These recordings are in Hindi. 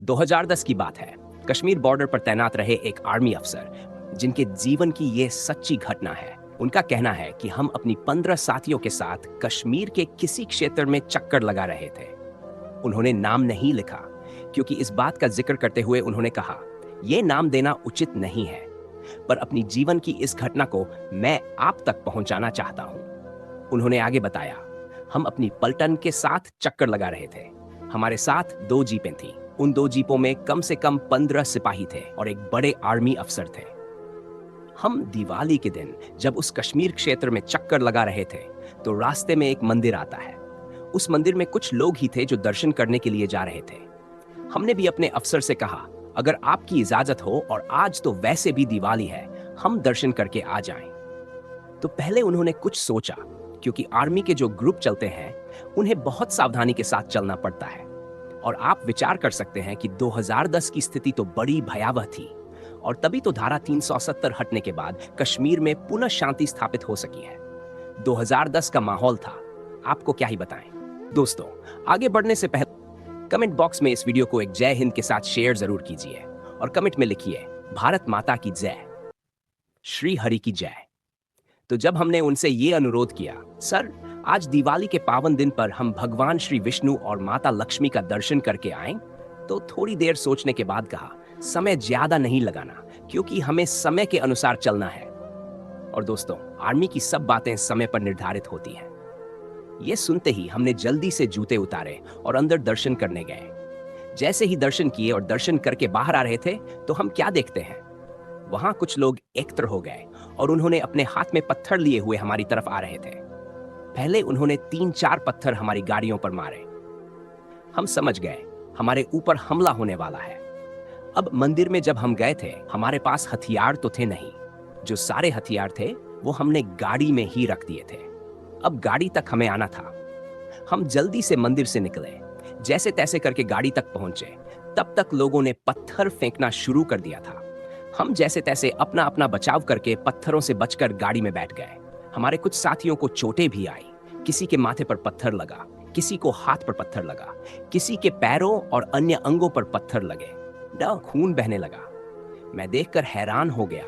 2010 की बात है। कश्मीर बॉर्डर पर तैनात रहे एक आर्मी अफसर जिनके जीवन की ये सच्ची घटना है। उनका कहना है कि हम अपनी 15 साथियों के साथ कश्मीर के किसी क्षेत्र में चक्कर लगा रहे थे। उन्होंने नाम नहीं लिखा क्योंकि इस बात का जिक्र करते हुए उन्होंने कहा, यह नाम देना उचित नहीं है, पर अपनी जीवन की इस घटना को मैं आप तक पहुंचाना चाहता हूं। उन्होंने आगे बताया, हम अपनी पलटन के साथ चक्कर लगा रहे थे। हमारे साथ 2 जीपें थीं। उन 2 जीपों में कम से कम 15 सिपाही थे और एक बड़े आर्मी अफसर थे। हम दिवाली के दिन जब उस कश्मीर क्षेत्र में चक्कर लगा रहे थे, तो रास्ते में एक मंदिर आता है। उस मंदिर में कुछ लोग ही थे जो दर्शन करने के लिए जा रहे थे। हमने भी अपने अफसर से कहा, अगर आपकी इजाजत हो और आज तो वैसे भी दिवाली है, हम दर्शन करके आ जाएं। तो पहले उन्होंने कुछ सोचा, क्योंकि आर्मी के जो ग्रुप चलते हैं, उन्हें बहुत सावधानी के साथ चलना पड़ता है। और आप विचार कर सकते हैं कि 2010 की स्थिति तो बड़ी भयावह थी, और तभी तो धारा 370 हटने के बाद कश्मीर में पुनः शांति स्थापित हो सकी है। 2010 का माहौल था, आपको क्या ही बताएं। दोस्तों, आगे बढ़ने से पहले कमेंट बॉक्स में इस वीडियो को एक जय हिंद के साथ शेयर जरूर कीजिए और कमेंट में लिखिए, भारत माता की जय, श्री हरि की जय। तो जब हमने उनसे ये अनुरोध किया, सर आज दिवाली के पावन दिन पर हम भगवान श्री विष्णु और माता लक्ष्मी का दर्शन करके आएं, तो थोड़ी देर सोचने के बाद कहा, समय ज्यादा नहीं लगाना, क्योंकि हमें समय के अनुसार चलना है। और दोस्तों, आर्मी की सब बातें समय पर निर्धारित होती हैं। ये सुनते ही हमने जल्दी से जूते उतारे और अंदर दर्शन करने गए। जैसे ही दर्शन किए और दर्शन करके बाहर आ रहे थे, तो हम क्या देखते हैं, वहां कुछ लोग एकत्र हो गए और उन्होंने अपने हाथ में पत्थर लिए हुए हमारी तरफ आ रहे थे। पहले उन्होंने 3-4 पत्थर हमारी गाड़ियों पर मारे। हम समझ गए हमारे ऊपर हमला होने वाला है। अब मंदिर में जब हम गए थे, हमारे पास हथियार तो थे नहीं। जो सारे हथियार थे वो हमने गाड़ी में ही रख दिए थे। अब गाड़ी तक हमें आना था। हम जल्दी से मंदिर से निकले, जैसे तैसे करके गाड़ी तक पहुंचे। तब तक लोगों ने पत्थर फेंकना शुरू कर दिया था। हम जैसे तैसे अपना अपना बचाव करके पत्थरों से बचकर गाड़ी में बैठ गए। हमारे कुछ साथियों को चोटें भी आई। किसी के माथे पर पत्थर लगा, किसी को हाथ पर पत्थर लगा, किसी के पैरों और अन्य अंगों पर पत्थर लगे। खून बहने लगा। मैं देखकर हैरान हो गया,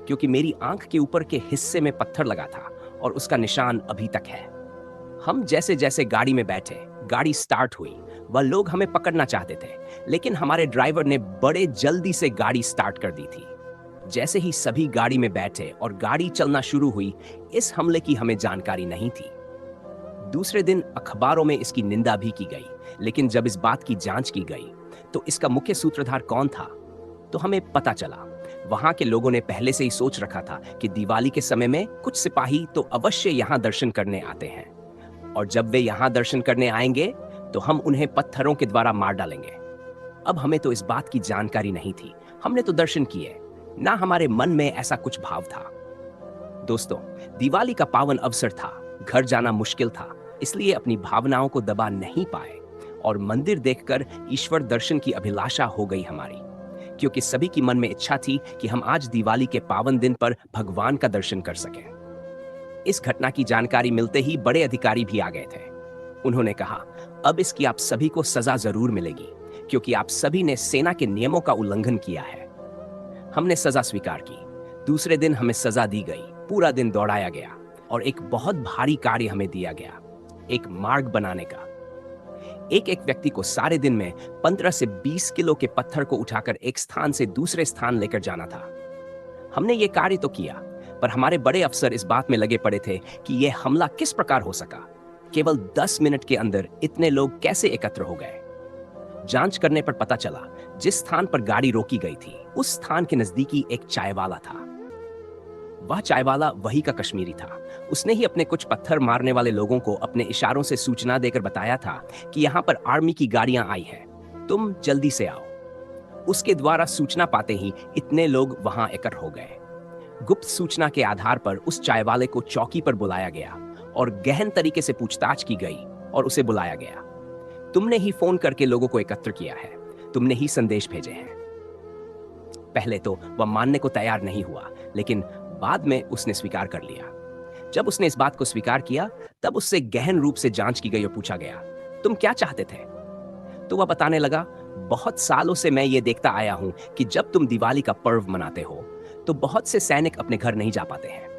क्योंकि मेरी आंख के ऊपर के हिस्से में पत्थर लगा था और उसका निशान अभी तक है। हम जैसे जैसे गाड़ी में बैठे, गाड़ी स्टार्ट हुई। वह लोग हमें पकड़ना चाहते थे, लेकिन हमारे ड्राइवर ने बड़े जल्दी से गाड़ी स्टार्ट कर दी थी। जैसे ही सभी गाड़ी में बैठे और गाड़ी चलना शुरू हुई, इस हमले की हमें जानकारी नहीं थी। दूसरे दिन अखबारों में इसकी निंदा भी की गई, लेकिन जब इस बात की जांच की गई तो इसका मुख्य सूत्रधार कौन था, तो हमें पता चला वहां के लोगों ने पहले से ही सोच रखा था कि दिवाली के समय में कुछ सिपाही तो अवश्य यहां दर्शन करने आते हैं, और जब वे यहां दर्शन करने आएंगे तो हम उन्हें पत्थरों के द्वारा मार डालेंगे। अब हमें तो इस बात की जानकारी नहीं थी। हमने तो दर्शन किए, ना हमारे मन में ऐसा कुछ भाव था। दोस्तों, दिवाली का पावन अवसर था, घर जाना मुश्किल था, इसलिए अपनी भावनाओं को दबा नहीं पाए और मंदिर देखकर ईश्वर दर्शन की अभिलाषा हो गई हमारी, क्योंकि सभी की मन में इच्छा थी कि हम आज दिवाली के पावन दिन पर भगवान का दर्शन कर सकें। इस घटना की जानकारी मिलते ही बड़े अधिकारी भी आ गए थे। उन्होंने कहा, अब इसकी आप सभी को सजा जरूर मिलेगी, क्योंकि आप सभी ने सेना के नियमों का उल्लंघन किया है। हमने सजा स्वीकार की। दूसरे दिन हमें सजा दी गई। पूरा दिन दौड़ाया गया और एक बहुत भारी कार्य हमें दिया गया, एक मार्ग बनाने का। एक एक व्यक्ति को सारे दिन में 15 से 20 किलो के पत्थर को उठाकर एक स्थान से दूसरे स्थान लेकर जाना था। हमने ये कार्य तो किया, पर हमारे बड़े अफसर इस बात में लगे पड़े थे कि यह हमला किस प्रकार हो सका। केवल 10 मिनट के अंदर इतने लोग कैसे एकत्र हो गए। जांच करने पर पता चला, जिस स्थान पर गाड़ी रोकी गई थी, उस स्थान के नजदीकी एक चायवाला था। वह चायवाला वही का कश्मीरी था। उसने ही अपने कुछ पत्थर मारने वाले लोगों को अपने इशारों से सूचना देकर बताया था कि यहाँ पर आर्मी की गाड़ियां आई हैं, तुम जल्दी से आओ। उसके द्वारा सूचना पाते ही इतने लोग वहां एकत्र हो गए। गुप्त सूचना के आधार पर उस चायवाले को चौकी पर बुलाया गया और गहन तरीके से पूछताछ की गई और उसे बुलाया गया। तुमने ही फोन करके लोगों को एकत्र किया है, तुमने ही संदेश भेजे हैं। पहले तो वह मानने को तैयार नहीं हुआ, लेकिन बाद में उसने स्वीकार कर लिया। जब उसने इस बात को स्वीकार किया, तब उससे गहन रूप से जांच की गई और पूछा गया, तुम क्या चाहते थे? तो वह बताने लगा, बहुत सालों से मैं ये देखता आया हूं कि जब तुम दिवाली का पर्व मनाते हो तो बहुत से सैनिक अपने घर नहीं जा पाते हैं।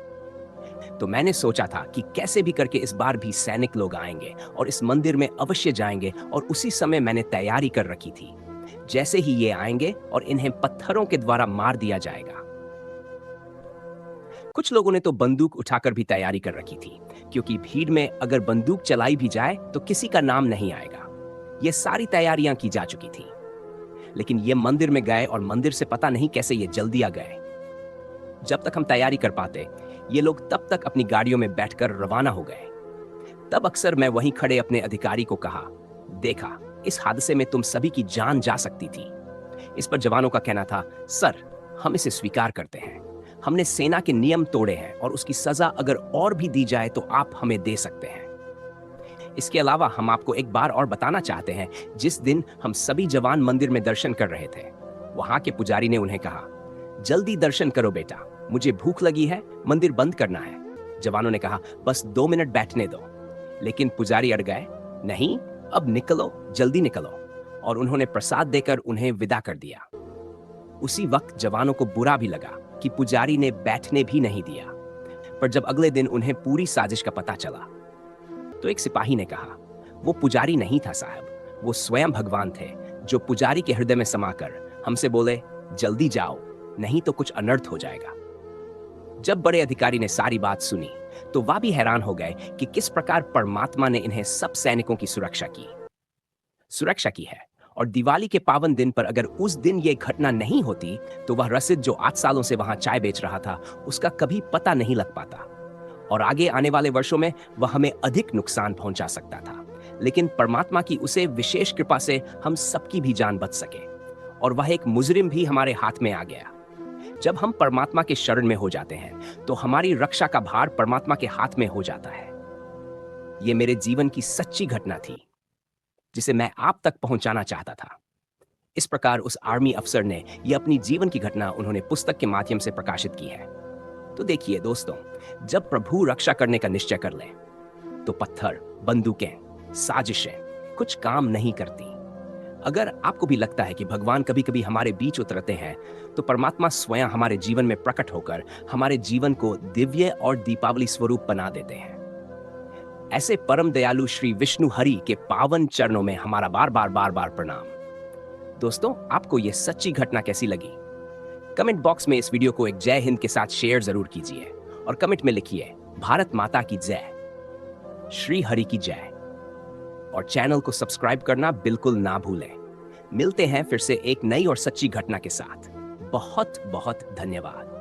तो मैंने सोचा था कि कैसे भी करके इस बार भी सैनिक लोग आएंगे और इस मंदिर में अवश्य जाएंगे, और उसी समय मैंने तैयारी कर रखी थी। जैसे ही ये आएंगे और इन्हें पत्थरों के द्वारा मार दिया जाएगा। कुछ लोगों ने तो बंदूक उठाकर भी तैयारी कर रखी थी, क्योंकि भीड़ में अगर बंदूक चलाई भी जाए तो किसी का नाम नहीं आएगा। ये सारी तैयारियां की जा चुकी थी। लेकिन ये मंदिर में गए और मंदिर से पता नहीं कैसे ये जल्दी आ गए। जब तक हम तैयारी कर पाते, ये लोग तब तक अपनी गाड़ियों में बैठकर रवाना हो गए। तब अक्सर मैं वहीं खड़े अपने अधिकारी को कहा, देखा, इस हादसे में तुम सभी की जान जा सकती थी। इस पर जवानों का कहना था, सर, हम इसे स्वीकार करते हैं। हमने सेना के नियम तोड़े हैं और उसकी सजा अगर और भी दी जाए तो आप हमें दे सकते हैं। इसके अलावा हम आपको एक बार और बताना चाहते हैं, जिस दिन हम सभी जवान मंदिर में दर्शन कर रहे थे, वहां के पुजारी ने उन्हें कहा, जल्दी दर्शन करो बेटा, मुझे भूख लगी है, मंदिर बंद करना है। जवानों ने कहा, बस 2 मिनट बैठने दो। लेकिन पुजारी अड़ गए, नहीं, अब निकलो, जल्दी निकलो। और उन्होंने प्रसाद देकर उन्हें विदा कर दिया। उसी वक्त जवानों को बुरा भी लगा कि पुजारी ने बैठने भी नहीं दिया। पर जब अगले दिन उन्हें पूरी साजिश का पता चला, तो एक सिपाही ने कहा, वो पुजारी नहीं था साहब, वो स्वयं भगवान थे, जो पुजारी के हृदय में समाकर हमसे बोले, जल्दी जाओ, नहीं तो कुछ अनर्थ हो जाएगा। जब बड़े अधिकारी ने सारी बात सुनी, तो वह भी हैरान हो गए कि किस प्रकार परमात्मा ने इन्हें सब सैनिकों की सुरक्षा की है। और दिवाली के पावन दिन पर अगर उस दिन यह घटना नहीं होती, तो वह रसिद जो 8 सालों से वहां चाय बेच रहा था, उसका कभी पता नहीं लग पाता, और आगे आने वाले वर्षों में वह हमें अधिक नुकसान पहुंचा सकता था। लेकिन परमात्मा की उसे विशेष कृपा से हम सबकी भी जान बच सके, और वह एक मुजरिम भी हमारे हाथ में आ गया। जब हम परमात्मा के शरण में हो जाते हैं, तो हमारी रक्षा का भार परमात्मा के हाथ में हो जाता है। यह मेरे जीवन की सच्ची घटना थी, जिसे मैं आप तक पहुंचाना चाहता था। इस प्रकार उस आर्मी अफसर ने यह अपनी जीवन की घटना उन्होंने पुस्तक के माध्यम से प्रकाशित की है। तो देखिए दोस्तों, जब प्रभु रक्षा करने का निश्चय कर ले, तो पत्थर, बंदूकें, साजिशें कुछ काम नहीं करती। अगर आपको भी लगता है कि भगवान कभी कभी हमारे बीच उतरते हैं, तो परमात्मा स्वयं हमारे जीवन में प्रकट होकर हमारे जीवन को दिव्य और दीपावली स्वरूप बना देते हैं। ऐसे परम दयालु श्री विष्णु हरि के पावन चरणों में हमारा बार बार प्रणाम। दोस्तों, आपको यह सच्ची घटना कैसी लगी? कमेंट बॉक्स में इस वीडियो को एक जय हिंद के साथ शेयर जरूर कीजिए, और कमेंट में लिखिए, भारत माता की जय, श्री हरि की जय, और चैनल को सब्सक्राइब करना बिल्कुल ना भूलें। मिलते हैं फिर से एक नई और सच्ची घटना के साथ। बहुत बहुत धन्यवाद।